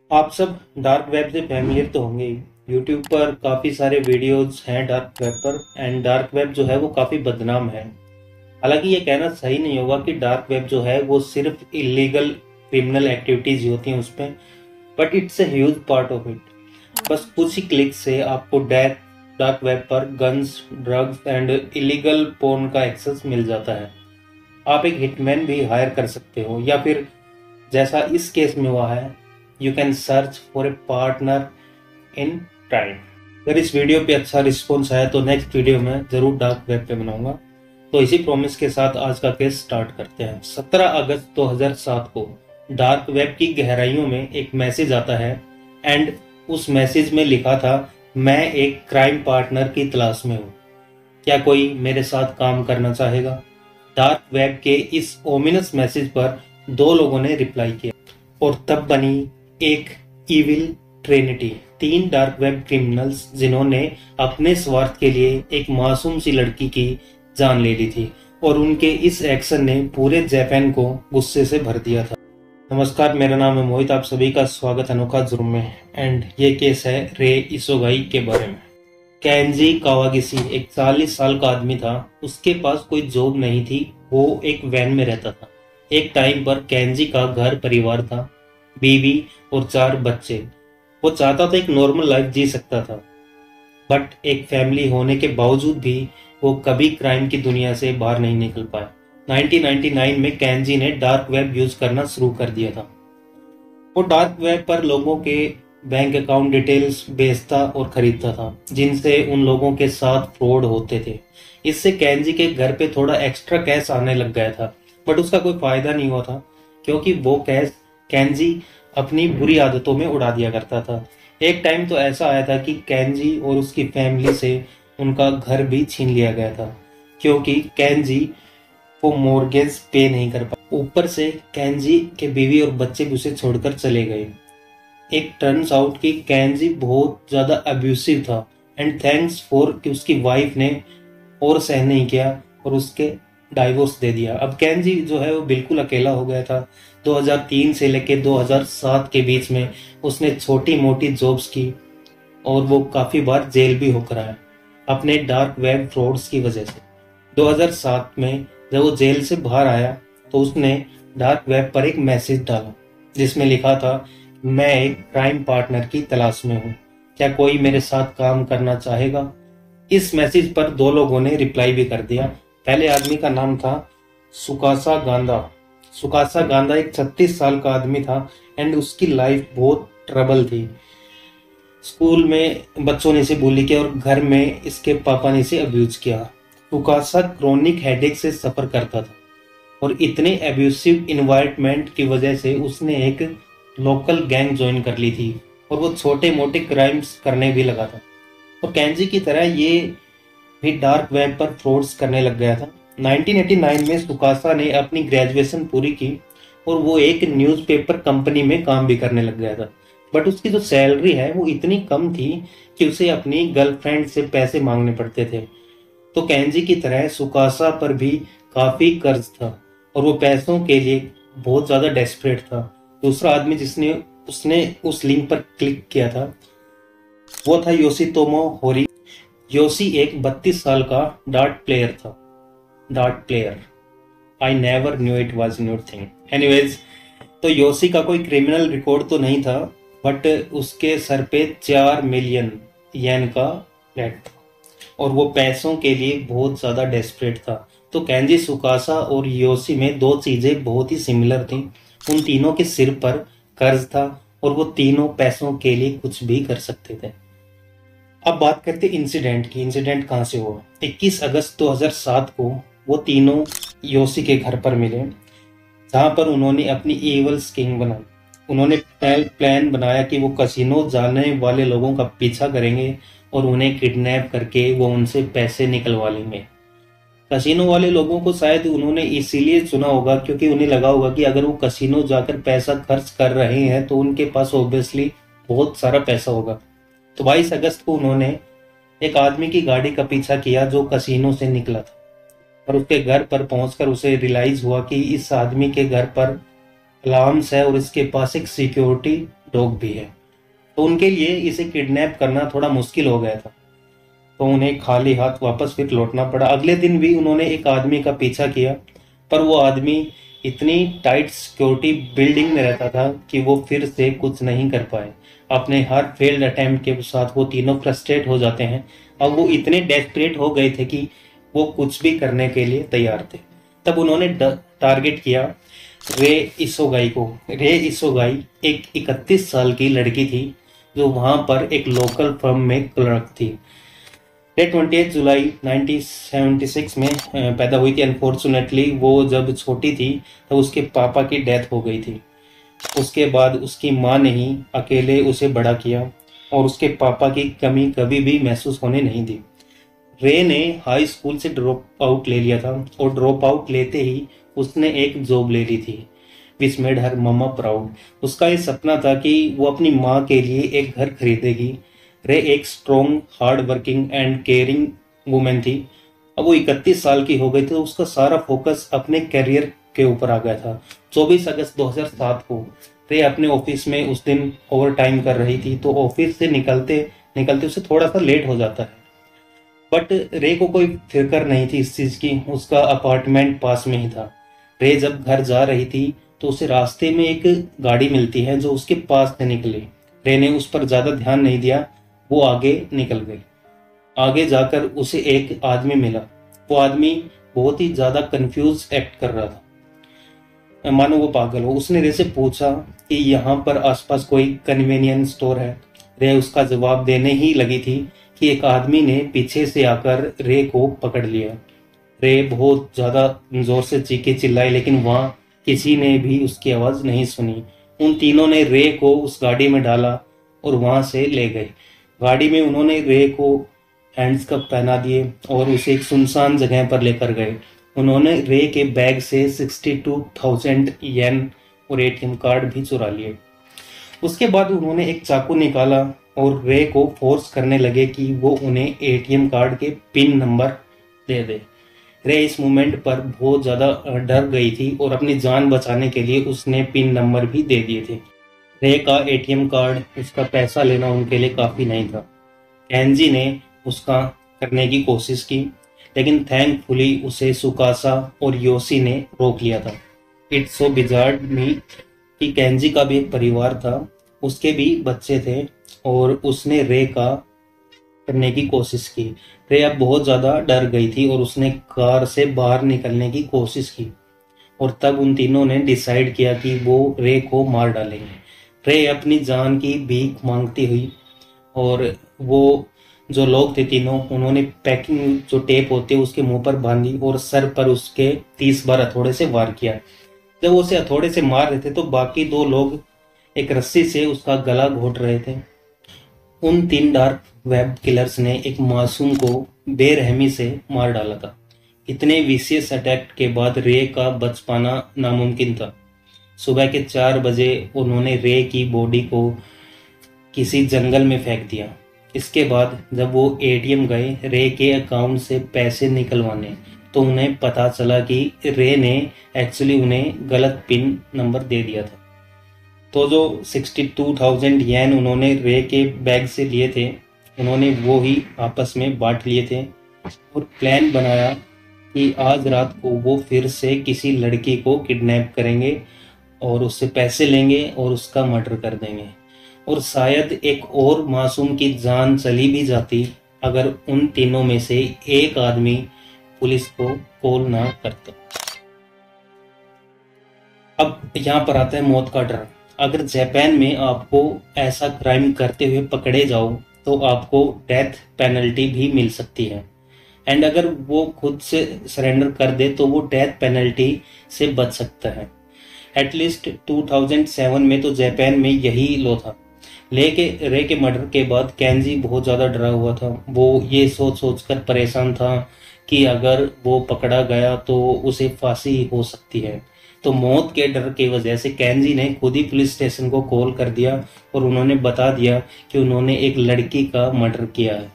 आप सब dark web से फैमिलियर तो होंगे ही। यूट्यूब पर काफ़ी सारे वीडियोस हैं डार्क वेब पर, एंड डार्क वेब जो है वो काफ़ी बदनाम है। हालांकि ये कहना सही नहीं होगा कि डार्क वेब जो है वो सिर्फ इलीगल क्रिमिनल एक्टिविटीज ही होती हैं उस पर, but it's a huge part of it. बस कुछ ही क्लिक से आपको डार्क वेब पर guns, drugs and illegal porn का एक्सेस मिल जाता है। आप एक हिटमैन भी हायर कर सकते हो, या फिर जैसा इस केस में हुआ है, you can search for a partner in crime. अगर इस वीडियो पे अच्छा रिस्पॉन्स आया तो नेक्स्ट वीडियो में जरूर डार्क वेब पे बनाऊंगा। तो इसी प्रॉमिस के साथ आज का केस स्टार्ट करते हैं। 17 अगस्त 2007 को डार्क वेब की गहराइयों में एक मैसेज आता है, एंड उस मैसेज में लिखा था, मैं एक क्राइम पार्टनर की तलाश में हूँ, क्या कोई मेरे साथ काम करना चाहेगा। डार्क वेब के इस ओमिनस मैसेज पर दो लोगों ने रिप्लाई किया और तब बनी एक evil Trinity. 3 dark web criminals जिन्होंने अपने स्वार्थ के लिए एक मासूम सी लड़की की जान ले ली थी, और उनके इस एक्शन ने पूरे जापान को गुस्से से भर दिया था। नमस्कार, मेरा नाम है मोहित, आप सभी का स्वागत अनोखा जुर्म में। एंड ये केस है रे इसोगाई के बारे में। केंजी कावागिसी एक 40 साल का आदमी था। उसके पास कोई जॉब नहीं थी, वो एक वैन में रहता था। एक टाइम पर केंजी का घर परिवार था, बीवी और 4 बच्चे। वो चाहता था एक नॉर्मल लाइफ जी सकता था, बट एक फैमिली होने के बावजूद भी वो कभी क्राइम की दुनिया से बाहर नहीं निकल पाया। 1999 में केंजी ने डार्क वेब यूज करना शुरू कर दिया था। वो डार्क वेब पर लोगों के बैंक अकाउंट डिटेल्स बेचता और खरीदता था, जिनसे उन लोगों के साथ फ्रॉड होते थे। इससे केंजी के घर पे थोड़ा एक्स्ट्रा कैश आने लग गया था, बट उसका कोई फायदा नहीं हुआ था, क्योंकि वो कैश केंजी अपनी बुरी आदतों में उड़ा दिया करता था। एक टाइम तो ऐसा आया था कि केंजी और उसकी फैमिली से उनका घर भी छीन लिया गया था, क्योंकि केंजी वो मॉर्गेज पे नहीं कर पाया। ऊपर से केंजी के बीवी और बच्चे भी उसे छोड़कर चले गए। एक टर्न्स आउट कि केंजी बहुत ज्यादा अब्यूसिव था, एंड थैंक्स फॉर कि उसकी वाइफ ने और सहन नहीं किया और उसके डाइवोर्स दे दिया। अब केंजी जो है वो बिल्कुल अकेला हो गया था। 2003 से लेके 2007 के बीच में उसने छोटी मोटी जॉब्स की, और वो काफी बार जेल भी होकर आया अपने डार्क वेब फ्रॉड्स की वजह से। 2007 में जब वो जेल से बाहर आया तो उसने डार्क वेब पर एक मैसेज डाला, जिसमें लिखा था, मैं एक क्राइम पार्टनर की तलाश में हूँ, क्या कोई मेरे साथ काम करना चाहेगा। इस मैसेज पर 2 लोगों ने रिप्लाई भी कर दिया। पहले आदमी का नाम था सुकासा गांधा। सुकासा गांधा एक 36 साल का आदमी था, एंड उसकी लाइफ बहुत ट्रबल थी। स्कूल में बच्चों ने इसे bully किया और घर में इसके पापा ने इसे अब्यूज किया। सुकासा क्रोनिक हेडेक से सफर करता था, और इतने एब्यूसिव इन्वायरमेंट की वजह से उसने एक लोकल गैंग ज्वाइन कर ली थी, और वो छोटे मोटे क्राइम्स करने भी लगा था। और केंजी की तरह ये भी डार्क वेब पर फ्रॉड्स करने लग गया था। 1989 में सुकासा ने अपनी ग्रेजुएशन पूरी की, और वो एक न्यूज़पेपर कंपनी में काम भी करने लग गया था, बट उसकी जो सैलरी है वो इतनी कम थी कि उसे अपनी गर्लफ्रेंड से पैसे मांगने पड़ते थे। तो केंजी की तरह सुकासा पर भी काफी कर्ज था, और वो पैसों के लिए बहुत ज्यादा डेस्परेट था। दूसरा आदमी जिसने उसने उस लिंक पर क्लिक किया था वो था योशितोमो होरी। योशी एक 32 साल का डार्ट प्लेयर था। Dart player, I never knew it was new thing. Anyways, तो योशी का कोई क्रिमिनल रिकॉर्ड तो नहीं था, बट उसके सर पे 4 मिलियन येन का डेट था, और वो पैसों के लिए बहुत ज्यादा डेस्परेट था। तो केंजी, सुकासा और योशी में 2 चीजें बहुत ही सिमिलर थी। उन तीनों के सिर पर कर्ज था, और वो तीनों पैसों के लिए कुछ भी कर सकते थे। अब बात करते इंसिडेंट की। इंसिडेंट कहाँ से हुआ? 21 अगस्त 2007 को वो तीनों योशी के घर पर मिले, जहां पर उन्होंने अपनी एवल स्कीम बनाई। उन्होंने प्लान बनाया कि वो कसिनो जाने वाले लोगों का पीछा करेंगे और उन्हें किडनैप करके वो उनसे पैसे निकलवा लेंगे। कसिनो वाले लोगों को शायद उन्होंने इसीलिए चुना होगा क्योंकि उन्हें लगा होगा कि अगर वो कसिनो जाकर पैसा खर्च कर रहे हैं तो उनके पास ऑब्वियसली बहुत सारा पैसा होगा। तो 22 अगस्त को उन्होंने एक आदमी की गाड़ी का पीछा किया जो कसिनो से निकला था, और उसके घर पर पहुंचकर उसे रियलाइज हुआ कि इस आदमी के घर पर अलार्म्स है और इसके पास एक सिक्योरिटी डॉग भी है। तो उनके लिए इसे किडनैप करना थोड़ा मुश्किल हो गया था, तो उन्हें खाली हाथ वापस फिर लौटना पड़ा। अगले दिन भी उन्होंने एक आदमी का पीछा किया, पर वो आदमी इतनी टाइट सिक्योरिटी बिल्डिंग में रहता था कि वो फिर से कुछ नहीं कर पाए। अपने हर फेल्ड अटेम्प्ट के साथ वो तीनों फ्रस्ट्रेट हो जाते हैं। अब वो इतने डेस्परेट हो गए थे कि वो कुछ भी करने के लिए तैयार थे। तब उन्होंने टारगेट किया रे इसोगाई को। रे इसोगाई एक 31 साल की लड़की थी जो वहां पर एक लोकल फर्म में क्लर्क थी। ये 28 जुलाई 1976 में पैदा हुई थी। अनफॉर्चुनेटली वो जब छोटी थी तो उसके पापा की डेथ हो गई थी। उसके बाद उसकी माँ ने ही अकेले उसे बड़ा किया और उसके पापा की कमी कभी भी महसूस होने नहीं दी। रे ने हाई स्कूल से ड्रॉप आउट ले लिया था और ड्रॉप आउट लेते ही उसने एक जॉब ले ली थी which made her mamma proud. उसका ये सपना था कि वो अपनी माँ के लिए एक घर खरीदेगी। रे एक strong, hard working and caring women थी। अब वो 31 साल की हो गई थी तो उसका सारा फोकस अपने करियर के ऊपर आ गया था। 24 अगस्त 2007 को रे अपने ऑफिस में उस दिन ओवर टाइम कर रही थी, तो ऑफिस से निकलते निकलते उसे थोड़ा सा लेट हो जाता है। बट रे को कोई फिक्र नहीं थी इस चीज की, उसका अपार्टमेंट पास में ही था। रे जब घर जा रही थी तो उसे रास्ते में एक गाड़ी मिलती है जो उसके पास से निकली। रे ने उस पर ज्यादा ध्यान नहीं दिया, वो आगे निकल गई। आगे जाकर उसे एक आदमी मिला। वो आदमी बहुत ही ज्यादा कंफ्यूज एक्ट कर रहा था, मानो वो पागल हो। उसने रे से पूछा कि यहाँ पर आसपास कोई कन्वीनियंस स्टोर है। रे उसका जवाब देने ही लगी थी कि एक आदमी ने पीछे से आकर रे को पकड़ लिया। रे बहुत ज्यादा जोर से चीखे चिल्लाई, लेकिन वहां किसी ने भी उसकी आवाज नहीं सुनी। उन तीनों ने रे को उस गाड़ी में डाला और वहां से ले गए। गाड़ी में उन्होंने रे को हैंड्स कप पहना दिए और उसे एक सुनसान जगह पर लेकर गए। उन्होंने रे के बैग से 62,000 येन और एटीएम कार्ड भी चुरा लिए। उसके बाद उन्होंने एक चाकू निकाला और रे को फोर्स करने लगे कि वो उन्हें एटीएम कार्ड के पिन नंबर दे दे। रे इस मोमेंट पर बहुत ज्यादा डर गई थी और अपनी जान बचाने के लिए उसने पिन नंबर भी दे दिए थे। रे का एटीएम कार्ड, उसका पैसा लेना उनके लिए काफी नहीं था। केंजी ने उसका करने की कोशिश की, लेकिन थैंकफुली उसे सुकासा और योशी ने रोक लिया था। इट्स सो बिजार्ड मी कि केंजी का भी एक परिवार था, उसके भी बच्चे थे और उसने रे का करने की कोशिश की। रे अब बहुत ज्यादा डर गई थी और उसने कार से बाहर निकलने की कोशिश की और तब उन तीनों ने डिसाइड किया कि वो रे को मार डालेंगे। रे अपनी जान की भीख मांगती हुई और वो जो लोग थे तीनों, उन्होंने पैकिंग जो टेप होती है उसके मुंह पर बांधी और सर पर उसके 30 बार हथौड़े से वार किया। जब उसे हथौड़े से मार रहे थे तो बाकी दो लोग एक रस्सी से उसका गला घोट रहे थे। उन 3 डार्क वेब किलर्स ने एक मासूम को बेरहमी से मार डाला था। इतने विशियस अटैक के बाद रे का बच पाना नामुमकिन था। सुबह के 4 बजे उन्होंने रे की बॉडी को किसी जंगल में फेंक दिया। इसके बाद जब वो एटीएम गए रे के अकाउंट से पैसे निकलवाने, तो उन्हें पता चला कि रे ने एक्चुअली उन्हें गलत पिन नंबर दे दिया था। तो जो 62,000 येन उन्होंने रे के बैग से लिए थे, उन्होंने वो ही आपस में बांट लिए थे और प्लान बनाया कि आज रात को वो फिर से किसी लड़की को किडनैप करेंगे और उससे पैसे लेंगे और उसका मर्डर कर देंगे। और शायद एक और मासूम की जान चली भी जाती अगर उन तीनों में से एक आदमी पुलिस को कॉल ना करता। अब यहाँ पर आता है मौत का डर। अगर जापान में आपको ऐसा क्राइम करते हुए पकड़े जाओ तो आपको डेथ पेनल्टी भी मिल सकती है, एंड अगर वो खुद से सरेंडर कर दे तो वो डेथ पेनल्टी से बच सकता है। एटलीस्ट 2007 में तो जापान में यही लॉ था। रे के मर्डर के बाद केंजी बहुत ज़्यादा डरा हुआ था। वो ये सोच सोच कर परेशान था कि अगर वो पकड़ा गया तो उसे फांसी हो सकती है। तो मौत के डर की वजह से केंजी ने खुद ही पुलिस स्टेशन को कॉल कर दिया और उन्होंने बता दिया कि उन्होंने एक लड़की का मर्डर किया है।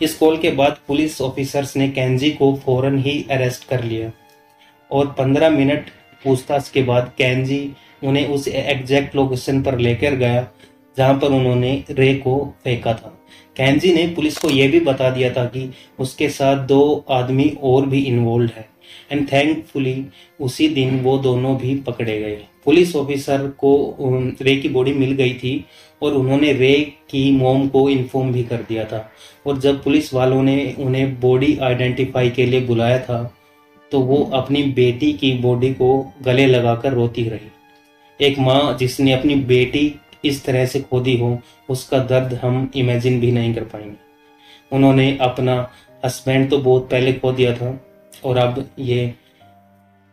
इस कॉल के बाद पुलिस ऑफिसर्स ने केंजी को फौरन ही अरेस्ट कर लिया और 15 मिनट पूछताछ के बाद केंजी उन्हें उस एग्जैक्ट लोकेशन पर लेकर गया जहां पर उन्होंने रे को फेंका था। केंजी ने पुलिस को यह भी बता दिया था कि उसके साथ 2 आदमी और भी इन्वॉल्व है एंड थैंकफुली उसी दिन वो दोनों भी पकड़े गए। पुलिस ऑफिसर को रे की बॉडी मिल गई थी और उन्होंने रे की मॉम को इन्फॉर्म भी कर दिया था। और जब पुलिस वालों ने उन्हें बॉडी आइडेंटिफाई के लिए बुलाया था तो वो अपनी बेटी की बॉडी को गले लगाकर रोती रही। एक माँ जिसने अपनी बेटी इस तरह से खोदी हो, उसका दर्द हम इमेजिन भी नहीं कर पाएंगे। उन्होंने अपना हस्बैंड तो बहुत पहले खो दिया था और अब ये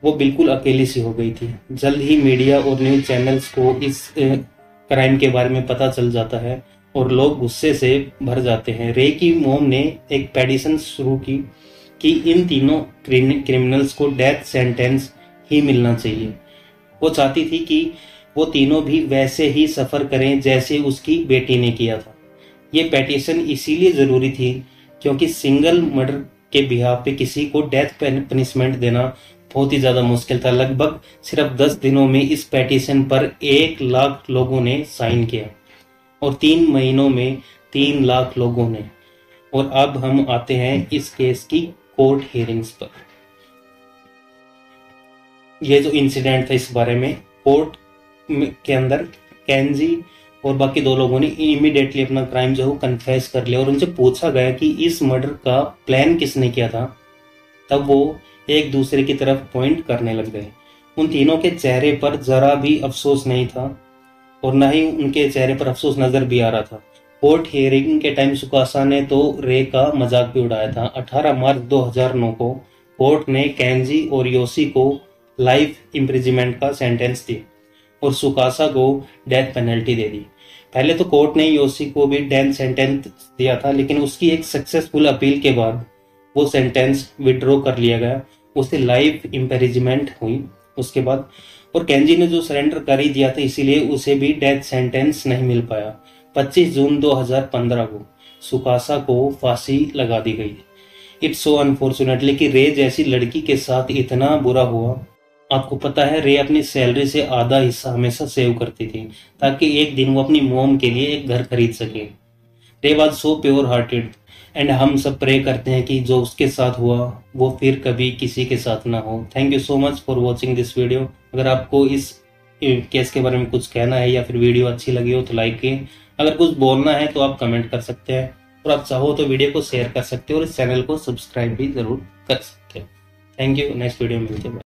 वो बिल्कुल अकेली सी हो गई थी। जल्द ही मीडिया और न्यूज चैनल्स को इस क्राइम के बारे में पता चल जाता है और लोग गुस्से से भर जाते हैं। रे की मोम ने एक पेटिशन शुरू की कि इन तीनों क्रिमिनल्स को डेथ सेंटेंस ही मिलना चाहिए। वो चाहती थी कि वो तीनों भी वैसे ही सफ़र करें जैसे उसकी बेटी ने किया था। ये पेटिशन इसीलिए ज़रूरी थी क्योंकि सिंगल मर्डर के बिहाफ पे किसी को डेथ पनिशमेंट देना बहुत ही ज़्यादा मुश्किल था। लगभग सिर्फ 10 दिनों में इस पेटिशन पर 1 लाख लोगों ने साइन किया और 3 महीनों में 3 लाख लोगों ने। और अब हम आते हैं इस केस की कोर्ट हियरिंग्स पर। ये जो इंसिडेंट था इस बारे में कोर्ट के अंदर केंजी और बाकी 2 लोगों ने इमीडिएटली अपना क्राइम जो है कन्फेस कर लिया और उनसे पूछा गया कि इस मर्डर का प्लान किसने किया था। तब वो एक दूसरे की तरफ पॉइंट करने लग गए। उन तीनों के चेहरे पर जरा भी अफसोस नहीं था और न ही उनके चेहरे पर अफसोस नजर भी आ रहा था। कोर्ट हियरिंग के टाइम सुकासा ने तो रे का मजाक भी उड़ाया था। 18 मार्च 2009 को कोर्ट ने केंजी और योशी को लाइफ इम्प्रिजनमेंट का सेंटेंस दिया और सुकासा को डेथ पेनल्टी दे दी। पहले तो कोर्ट ने योशी को भी डेथ सेंटेंस दिया था, लेकिन उसकी एक सक्सेसफुल अपील के बाद वो सेंटेंस विड्रॉ कर लिया गया। उसे लाइफ इम्प्रिजनमेंट हुई उसके बाद। और केंजी ने जो सरेंडर कर ही दिया था, इसीलिए उसे भी डेथ सेंटेंस नहीं मिल पाया। 25 जून 2015 को सुकासा को फांसी लगा दी गई। इट्स सो अनफॉर्चुनेटली कि रे जैसी लड़की के साथ इतना बुरा हुआ। आपको पता है रे अपनी सैलरी से आधा हिस्सा हमेशा सेव करती थी ताकि एक दिन वो अपनी मोम के लिए एक घर खरीद सके। रे was so pure hearted and हम सब प्रे करते हैं कि जो उसके साथ हुआ वो फिर कभी किसी के साथ ना हो। Thank you so much for watching this video. अगर आपको इस केस के बारे में कुछ कहना है या फिर वीडियो अच्छी लगी हो तो लाइक कीजिए। अगर कुछ बोलना है तो आप कमेंट कर सकते हैं और आप चाहो तो वीडियो को शेयर कर सकते हो और इस चैनल को सब्सक्राइब भी जरूर कर सकते हो। Thank you. नेक्स्ट वीडियो में मिलते हैं।